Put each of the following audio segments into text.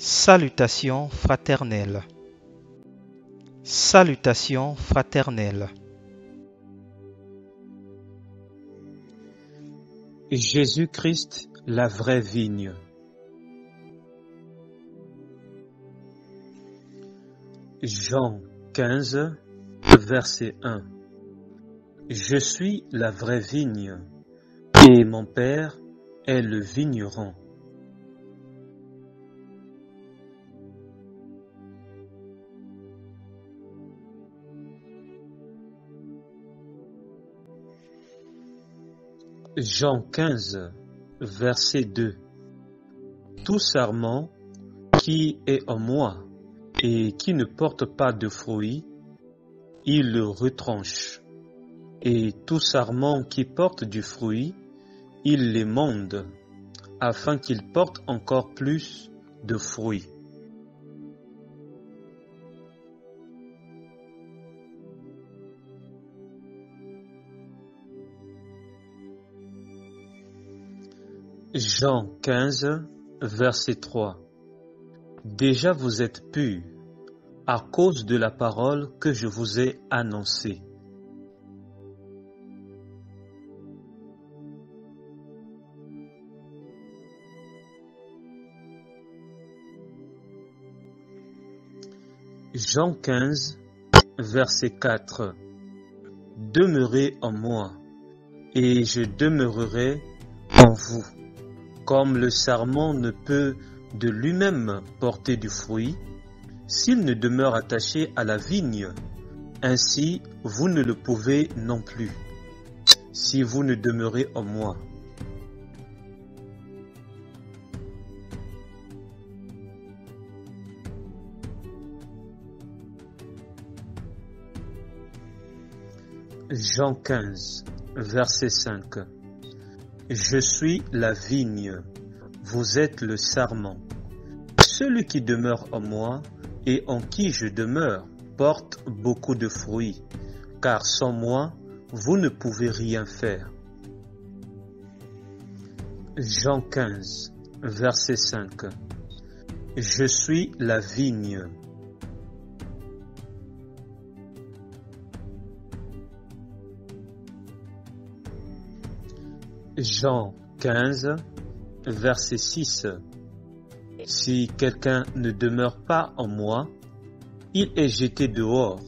Salutations fraternelles. Salutations fraternelles. Jésus-Christ, la vraie vigne. Jean 15, verset 1. Je suis la vraie vigne, et mon Père est le vigneron. Jean 15, verset 2. Tout sarment qui est en moi et qui ne porte pas de fruits, il le retranche. Et tout sarment qui porte du fruit, il l'émonde, afin qu'il porte encore plus de fruits. Jean 15, verset 3. Déjà vous êtes purs à cause de la parole que je vous ai annoncée. Jean 15, verset 4. Demeurez en moi, et je demeurerai en vous. Comme le sarment ne peut de lui-même porter du fruit, s'il ne demeure attaché à la vigne, ainsi vous ne le pouvez non plus, si vous ne demeurez en moi. Jean 15, verset 5. Je suis la vigne, vous êtes le sarment. Celui qui demeure en moi et en qui je demeure porte beaucoup de fruits, car sans moi, vous ne pouvez rien faire. Jean 15, verset 5. Je suis la vigne. Jean 15, verset 6. Si quelqu'un ne demeure pas en moi, il est jeté dehors,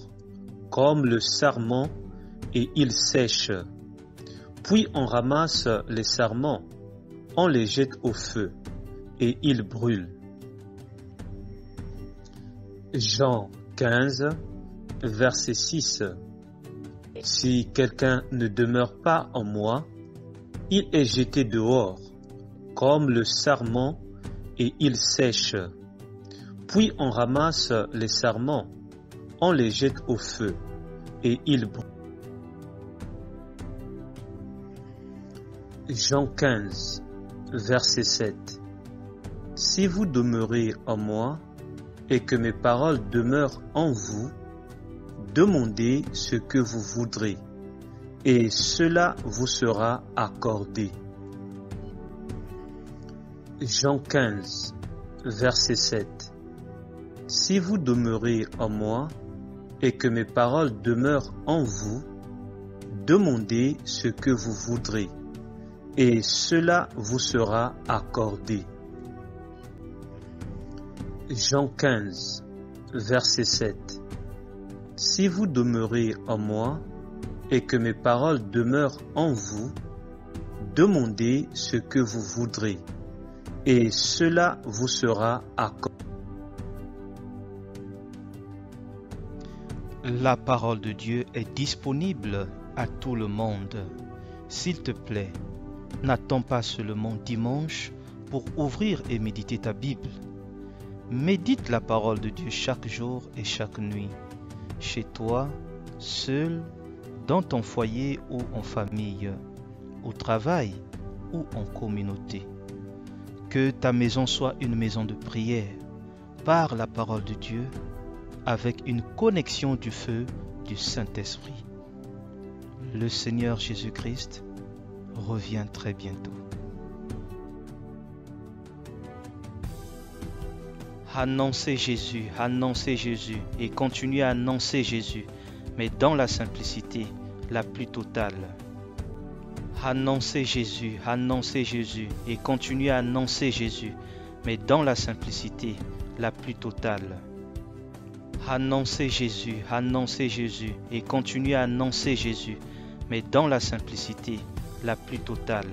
comme le sarment, et il sèche. Puis on ramasse les sarments, on les jette au feu, et ils brûlent. Jean 15, verset 6. Si quelqu'un ne demeure pas en moi, il est jeté dehors, comme le sarment, et il sèche. Puis on ramasse les sarments, on les jette au feu, et ils brûlent. Jean 15, verset 7. Si vous demeurez en moi, et que mes paroles demeurent en vous, demandez ce que vous voudrez, et cela vous sera accordé. Jean 15, verset 7. Si vous demeurez en moi et que mes paroles demeurent en vous, demandez ce que vous voudrez, et cela vous sera accordé. Jean 15, verset 7. Si vous demeurez en moi et que mes paroles demeurent en vous, demandez ce que vous voudrez, et cela vous sera accordé. La parole de Dieu est disponible à tout le monde. S'il te plaît, n'attends pas seulement dimanche pour ouvrir et méditer ta Bible. Médite la parole de Dieu chaque jour et chaque nuit, chez toi, seul, dans ton foyer ou en famille, au travail ou en communauté. Que ta maison soit une maison de prière par la parole de Dieu avec une connexion du feu du Saint-Esprit. Le Seigneur Jésus-Christ revient très bientôt. Annoncer Jésus et continuer à annoncer Jésus, mais dans la simplicité la plus totale. Annoncer Jésus et continuer à annoncer Jésus, mais dans la simplicité la plus totale. Annoncer Jésus et continuer à annoncer Jésus, mais dans la simplicité la plus totale.